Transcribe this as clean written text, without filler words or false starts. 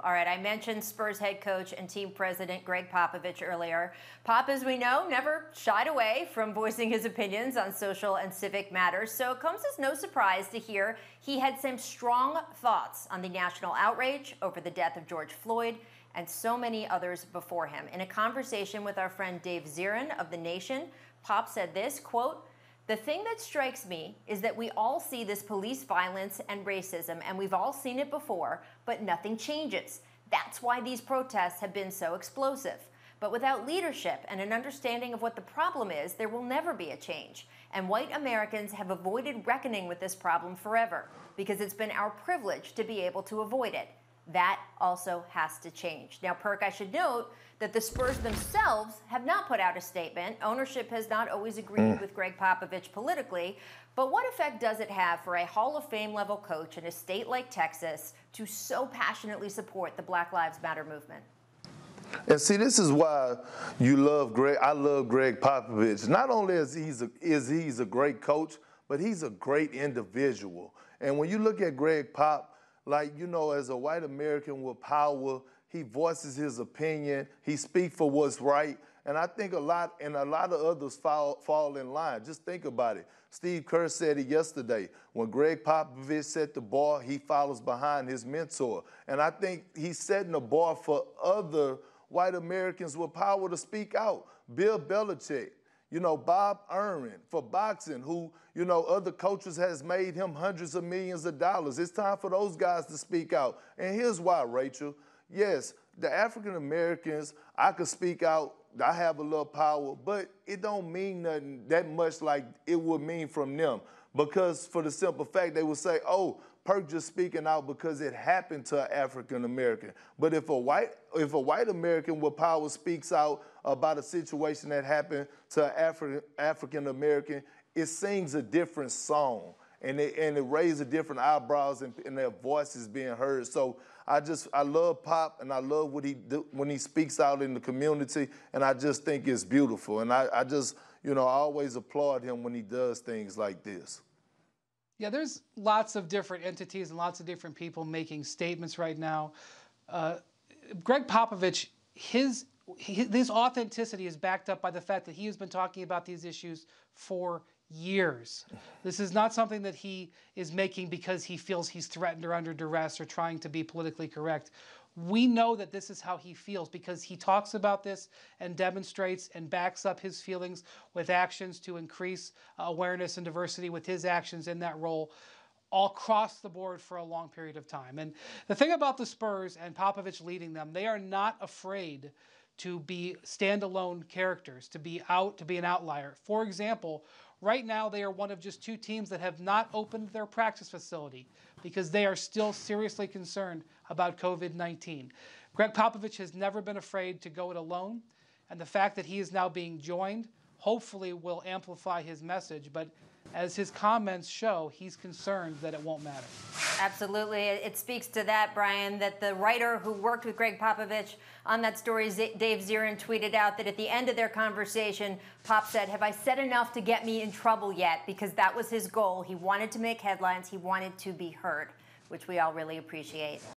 All right, I mentioned Spurs head coach and team president Gregg Popovich earlier. Pop, as we know, never shied away from voicing his opinions on social and civic matters, so it comes as no surprise to hear he had some strong thoughts on the national outrage over the death of George Floyd and so many others before him. In a conversation with our friend Dave Zirin of The Nation, Pop said this, quote, "The thing that strikes me is that we all see this police violence and racism, and we've all seen it before, but nothing changes. That's why these protests have been so explosive. But without leadership and an understanding of what the problem is, there will never be a change. And white Americans have avoided reckoning with this problem forever because it's been our privilege to be able to avoid it. That also has to change." Now, Perk, I should note that the Spurs themselves have not put out a statement. Ownership has not always agreed with Gregg Popovich politically. But what effect does it have for a Hall of Fame level coach in a state like Texas to so passionately support the Black Lives Matter movement? And see, this is why you love Gregg. I love Gregg Popovich. Not only is he's a great coach, but he's a great individual. And when you look at Gregg Pop, like, you know, as a white American with power, he voices his opinion. He speaks for what's right. And I think a lot of others fall in line. Just think about it. Steve Kerr said it yesterday. When Gregg Popovich set the bar, he follows behind his mentor. And I think he's setting the bar for other white Americans with power to speak out. Bill Belichick, you know, Bob Erman for boxing, who, you know, other coaches has made him hundreds of millions of dollars. It's time for those guys to speak out. And here's why, Rachel. Yes, the African Americans, I could speak out, I have a little power, but it don't mean nothing that much like it would mean from them. Because for the simple fact, they would say, oh, Perk just speaking out because it happened to an African American. But if a white American with power speaks out about a situation that happened to an African American, it sings a different song, and it raises different eyebrows, and their voices being heard. So I love Pop, and I love what he do when he speaks out in the community, and I just think it's beautiful. And I just, you know, I always applaud him when he does things like this. Yeah, there's lots of different entities and lots of different people making statements right now. Gregg Popovich, his authenticity is backed up by the fact that he has been talking about these issues for years. This is not something that he is making because he feels he's threatened or under duress or trying to be politically correct. We know that this is how he feels because he talks about this and demonstrates and backs up his feelings with actions to increase awareness and diversity with his actions in that role all across the board for a long period of time. And the thing about the Spurs and Popovich leading them, they are not afraid to be standalone characters, to be an outlier. For example, right now they are one of just 2 teams that have not opened their practice facility because they are still seriously concerned about COVID-19. Gregg Popovich has never been afraid to go it alone, and the fact that he is now being joined hopefully will amplify his message, but as his comments show, he's concerned that it won't matter. Absolutely. It speaks to that, Brian, that the writer who worked with Gregg Popovich on that story, Dave Zirin, tweeted out that at the end of their conversation, Pop said, "Have I said enough to get me in trouble yet?" Because that was his goal. He wanted to make headlines. He wanted to be heard, which we all really appreciate.